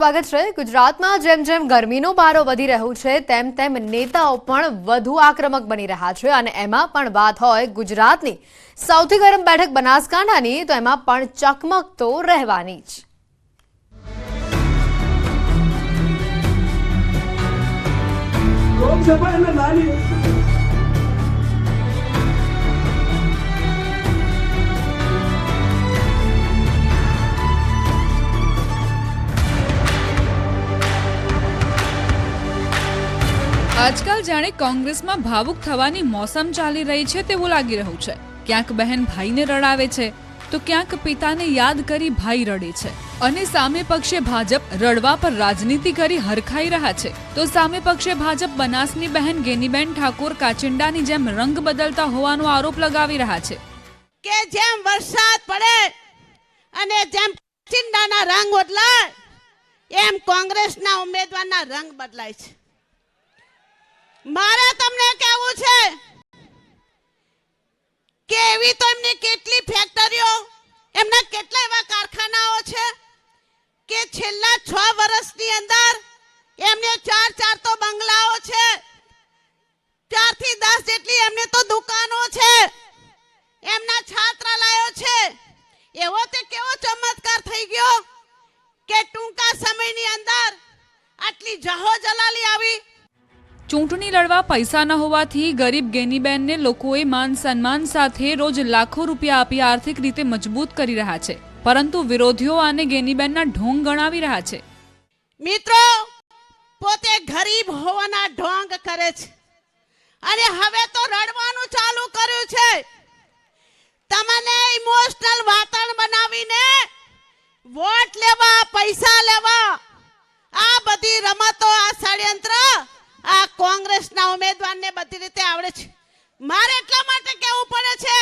સ્વાગત છે। ગુજરાતમાં જેમ જેમ ગરમીનો પારો વધી રહ્યો છે તેમ તેમ નેતાઓ પણ વધુ આક્રમક બની રહ્યા છે અને એમાં પણ વાત હોય ગુજરાતની સૌથી ગરમ બેઠક બનાસકાંઠાની તો એમાં પણ ચકમક તો રહેવાની જ। આજકાલ જાણે કોંગ્રેસમાં ભાવુક થવાની મોસમ ચાલી રહી છે તેવું લાગી રહ્યું છે। ક્યાંક બહેન ભાઈને રડાવે છે તો ક્યાંક પિતાને યાદ કરી ભાઈ રડે છે અને સામે પક્ષે ભાજપ રડવા પર રાજનીતિ કરી હરખાઈ રહ્યા છે તો સામે પક્ષે ભાજપ બનાસની બહેન ગેનીબેન ઠાકોર કાચિંડાની જેમ રંગ બદલતા હોવાનો આરોપ લગાવી રહ્યા છે કે જેમ વરસાદ પડે અને જેમ કાચિંડાના રંગ બદલાય એમ કોંગ્રેસના ઉમેદવારના રંગ બદલાય છે। મારે તમને કહેવું છે કે એવી તો એમની કેટલી ફેક્ટરીઓ એમના કેટલા એવા કારખાનાઓ છે કે છેલ્લા 6 વર્ષની અંદર એમને 4 તો બંગલાઓ છે, 4 થી 10 જેટલી એમને તો દુકાનો છે, એમના છાત્રાલયો છે। એવો તે કેવો ચમત્કાર થઈ ગયો કે ટૂંકા સમયની અંદર આટલી જહો જલાલી આવી। ચૂંટણી લડવા પૈસા ન હોવાથી ગરીબ ગેનીબેનને લોકોએ માન સન્માન સાથે રોજ લાખો રૂપિયા આપી આર્થિક રીતે મજબૂત કરી રહ્યા છે પરંતુ વિરોધીઓ આને ગેનીબેનના ઢોંગ ગણાવી રહ્યા છે। મિત્રો પોતે ગરીબ હોવાના ઢોંગ કરે છે અને હવે તો રડવાનું ચાલુ કર્યું છે। તમને ઇમોશનલ વાતાવરણ બનાવીને વોટ લેવા પૈસા લેવા આ બધી રમતો આ ષડયંત્ર આ કોંગ્રેસના ઉમેદવારને બધી રીતે આવડે છે। મારે એટલા માટે કહેવું પડે છે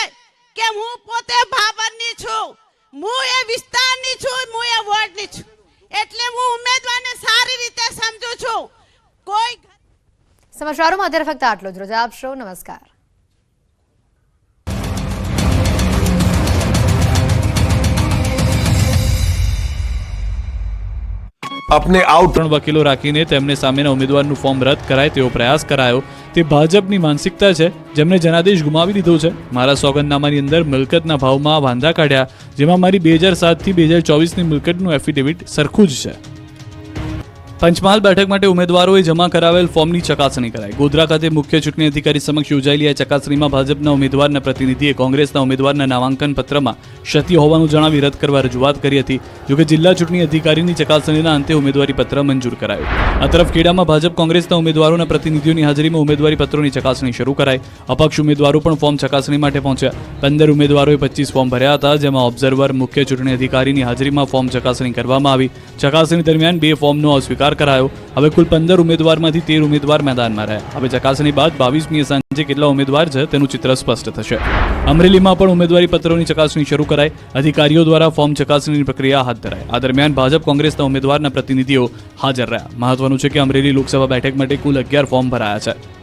કે હું પોતે ભાભરની છું, હું એ વિસ્તારની છું, હું એ વોર્ડની છું એટલે હું ઉમેદવારને સારી રીતે સમજુ છું। કોઈ સમાચારોમાં અત્યારે ફક્ત આટલો જ। રજા આપશો। નમસ્કાર। अपने आउट 3 वकीलो રાખીને તેમને સામેના ઉમેદવારનું ફોર્મ રદ કરાય તેવો પ્રયાસ કરાયો તે ભાજપની માનસિકતા છે જેમને જનાદેશ ગુમાવી દીધો છે। મારા સોગંદનામાની અંદર મિલકતના ભાવમાં વાંધા કાઢ્યા જેમાં મારી 2007 થી 2024 ની મિલકતનું એફિડેવિટ સરખું જ છે। પંચમહાલ બેઠક માટે ઉમેદવારોએ જમા કરાવેલ ફોર્મની ચકાસણી કરાઈ। ગોધરા ખાતે મુખ્ય ચૂંટણી અધિકારી સમક્ષ યોજાયેલી આ ચકાસણીમાં ભાજપના ઉમેદવારના પ્રતિનિધિએ કોંગ્રેસના ઉમેદવારના નામાંકન પત્રમાં ક્ષતિ હોવાનું જણાવી રદ કરવા રજૂઆત કરી હતી। જોકે જિલ્લા ચૂંટણી અધિકારીની ચકાસણીના અંતે ઉમેદવારી પત્ર મંજૂર કરાયું। આ તરફ ખેડામાં ભાજપ કોંગ્રેસના ઉમેદવારોના પ્રતિનિધિઓની હાજરીમાં ઉમેદવારી પત્રોની ચકાસણી શરૂ કરાઈ। અપક્ષ ઉમેદવારો પણ ફોર્મ ચકાસણી માટે પહોંચ્યા। 15 ઉમેદવારોએ 25 ફોર્મ ભર્યા હતા જેમાં ઓબ્ઝર્વર મુખ્ય ચૂંટણી અધિકારીની હાજરીમાં ફોર્મ ચકાસણી કરવામાં આવી। ચકાસણી દરમિયાન 2 ફોર્મનો અસ્વીકાર કરાયો। હવે કુલ 15 ઉમેદવારમાંથી 13 ઉમેદવાર મેદાનમાં રહ્યા। હવે ચકાસણી બાદ 22મી સાંજે કેટલા ઉમેદવાર છે તેનું ચિત્ર સ્પષ્ટ થશે। અમરેલીમાં પણ ઉમેદવારી પત્રોની ચકાસણી શરૂ કરાઈ। અધિકારીઓ દ્વારા ફોર્મ ચકાસણીની પ્રક્રિયા હાથ ધરાઈ। આ દરમિયાન ભાજપ કોંગ્રેસના ઉમેદવારના પ્રતિનિધિઓ હાજર રહ્યા। મહત્વનું છે કે અમરેલી લોકસભા બેઠક માટે કુલ 11 ફોર્મ ભરાયા છે।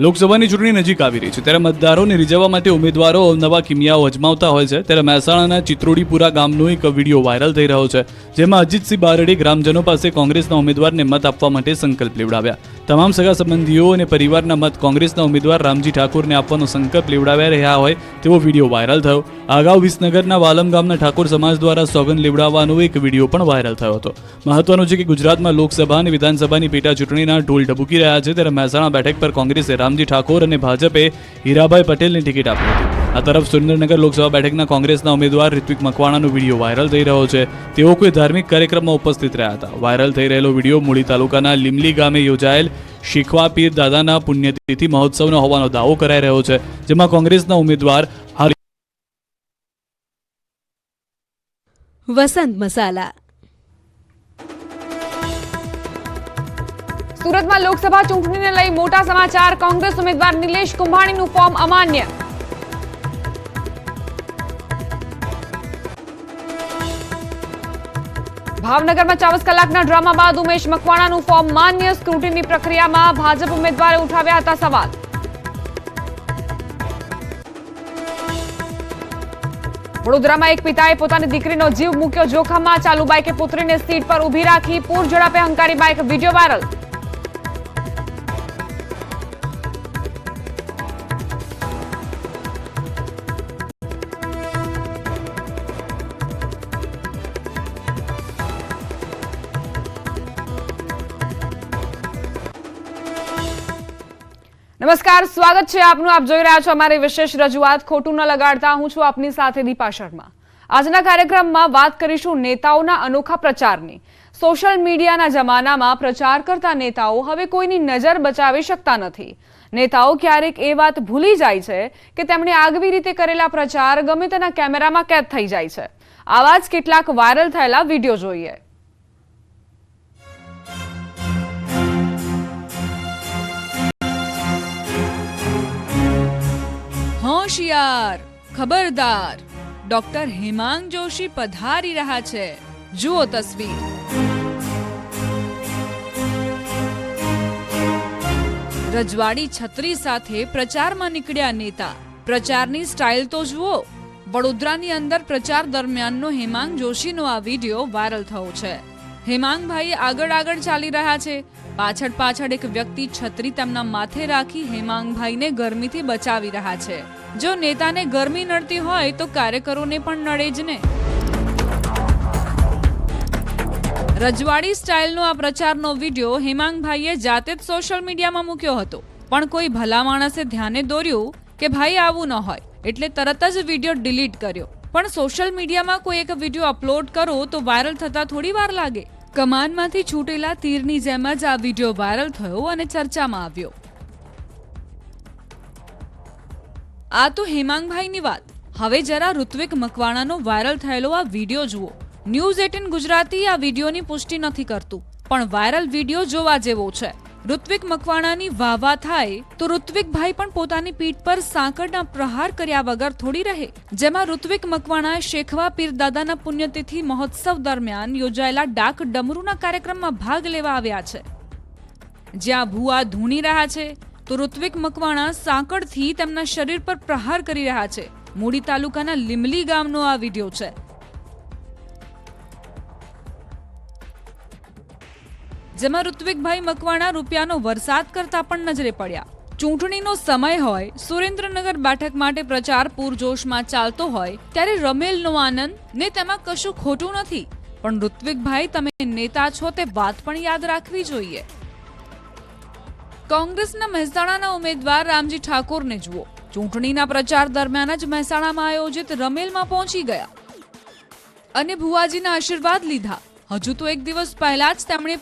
લોકસભાની ચૂંટણી નજીક આવી રહી છે ત્યારે મતદારોને રીઝવવા માટે ઉમેદવારો અવનવા કિમિયાઓ અજમાવતા હોય છે ત્યારે મહેસાણાના ચિત્રોડીપુરા ગામનો એક વિડીયો વાયરલ થઈ રહ્યો છે જેમાં અજીતસિંહ બારડે ગ્રામજનો પાસે કોંગ્રેસના ઉમેદવારને મત આપવા માટે સંકલ્પ લેવડાવ્યા। તમામ સગા સંબંધીઓ અને પરિવારના મત કોંગ્રેસના ઉમેદવાર રામજી ઠાકોરને આપવાનો સંકલ્પ લેવડાવ્યા રહ્યા હોય તેવો વિડીયો વાયરલ થયો। અગાઉ વિસનગરના વાલમ ગામના ઠાકોર સમાજ દ્વારા સોગંદ લેવડાવવાનો એક વિડીયો પણ વાયરલ થયો હતો। મહત્વનું છે કે ગુજરાતમાં લોકસભા અને વિધાનસભાની પેટા ચૂંટણીના ઢોલ ઢબુકી રહ્યા છે ત્યારે મહેસાણા બેઠક પર કોંગ્રેસે રામજી ઠાકોર અને ભાજપે હીરાભાઈ પટેલને ટિકિટ આપી હતી। આ તરફ સુરેન્દ્રનગર લોકસભા બેઠકના કોંગ્રેસના ઉમેદવાર ઋત્વિક મકવાણાનો વિડીયો વાયરલ થઈ રહ્યો છે। તેઓ કોઈ ધાર્મિક કાર્યક્રમમાં ઉપસ્થિત રહ્યા હતા। વાયરલ થઈ રહેલો વિડીયો મૂળી તાલુકાના લીમલી ગામે યોજાયેલ શીખવા પીર દાદાના પુણ્યતિથિ મહોત્સવનો હોવાનો દાવો કરાઈ રહ્યો છે જેમાં કોંગ્રેસના ઉમેદવાર વસંત મસાલા। સુરતમાં લોકસભા ચૂંટણીને લઈ મોટા સમાચાર। કોંગ્રેસ ઉમેદવાર નિલેશ કુંભાણીનું ફોર્મ અમાન્ય। ભાવનગરમાં 24 કલાકના ડ્રામા બાદ ઉમેશ મકવાણાનું ફોર્મ માન્ય। સ્ક્રુટિની પ્રક્રિયામાં ભાજપ ઉમેદવારે ઉઠાવ્યા હતા સવાલ। વડોદરામાં એક પિતાએ પોતાની દીકરીનો જીવ મૂક્યો જોખમમાં. ચાલુ બાઇકે પુત્રીને સીટ પર ઊભી રાખી પૂર ઝડપે હંકારી બાઇક, વિડીયો વાયરલ. નમસ્કાર, સ્વાગત છે આપનું. આપ જોઈ રહ્યા છો અમારી વિશેષ રજૂઆત ખોટું ન લગાડતા. હું છું આપની સાથે દીપા શર્મા. આજના કાર્યક્રમમાં વાત કરીશું નેતાઓના અનોખા પ્રચારની. સોશિયલ મીડિયાના જમાનામાં પ્રચાર કરતા નેતાઓ હવે કોઈની નજર બચાવી શકતા નથી. નેતાઓ ક્યારેક એ વાત ભૂલી જાય છે કે તેમણે આગવી રીતે કરેલા પ્રચાર ગમે તેના કેમેરામાં કેદ થઈ જાય છે. આવા જ કેટલાક વાયરલ થયેલા વિડીયો જોઈએ. હોશિયાર, ખબરદાર, ડોક્ટર હેમાંગ જોશી પધારી રહ્યા છે. જુઓ તસવીર. રજવાડી છત્રી સાથે પ્રચારમાં નીકળ્યા નેતા. પ્રચારની સ્ટાઇલ તો જુઓ. વડોદરાની અંદર પ્રચાર દરમિયાનનો હેમાંગ જોશીનો આ વિડીયો વાયરલ થયો છે. હેમાંગભાઈ આગળ ચાલી રહ્યા છે. પાછળ એક વ્યક્તિ છત્રી તેમના માથે રાખી હેમાંગભાઈને ગરમીથી બચાવી રહ્યા છે. જો નેતાને ગરમી નડતી હોય તો કાર્યકરોને પણ નડે જ ને. રજવાડી સ્ટાઇલનો આ પ્રચારનો વિડીયો હેમાંગભાઈએ જાતે જ સોશિયલ મીડિયામાં મૂક્યો હતો. પણ કોઈ ભલા માણસે ધ્યાને દોર્યું કે ભાઈ આવું ન હોય, એટલે તરત જ વિડીયો ડિલીટ કર્યો. પણ સોશિયલ મીડિયામાં કોઈ એક વિડીયો અપલોડ કરો તો વાયરલ થતા થોડી વાર લાગે. કમાનમાંથી છૂટેલા તીરની જેમ જ આ વિડીયો વાયરલ થયો અને ચર્ચામાં આવ્યો. આ તો હેમાંગભાઈની વાત. હવે જરા ઋત્વિક મકવાણાનો વાયરલ થયેલો આ વિડીયો જુઓ. ન્યૂઝ 18 ગુજરાતી આ વિડીયોની પુષ્ટિ નથી કરતું, પણ વાયરલ વિડીયો જોવા જેવો છે. ઋત્વિક મકવાણાની વાહ થાય તો ઋત્વિકભાઈ પણ પોતાની પીઠ પર સાંકળના પ્રહાર કર્યા વગર થોડી રહે. જેમાં ઋત્વિક મકવાણા શેખવા પીર દાદાના પુણ્યતિથિ મહોત્સવ દરમિયાન યોજાયેલા ડાક ડમરૂના કાર્યક્રમમાં ભાગ લેવા આવ્યા છે. જ્યાં ભુવા ધૂણી રહ્યા છે તો ઋત્વિક મકવાણા સાંકળથી તેમના શરીર પર પ્રહાર કરી રહ્યા છે. મૂડી તાલુકાના લીમલી ગામનો આ વિડીયો છે. જેમાં ઋત્વિકભાઈ મકવાણા રૂપિયાનો વરસાદ કરતા પણ નજરે પડ્યા. ચૂંટણીનો સમય હોય, સુરેન્દ્રનગર બેઠક માટે પ્રચાર પૂરજોશમાં ચાલતો હોય ત્યારે રમેલનો આનંદ ને તેમાં કશું ખોટું નથી. પણ ઋત્વિકભાઈ, તમે નેતા છો તે વાત પણ યાદ રાખવી જોઈએ. કોંગ્રેસના મહેસાણાના ઉમેદવાર રામજી ઠાકોરને જુઓ. ચૂંટણીના પ્રચાર દરમિયાન જ મહેસાણામાં આયોજિત રમેલમાં પહોંચી ગયા અને ભુવાજીના આશીર્વાદ લીધા. હજુ તો એક દિવસ પહેલા જ તેમણે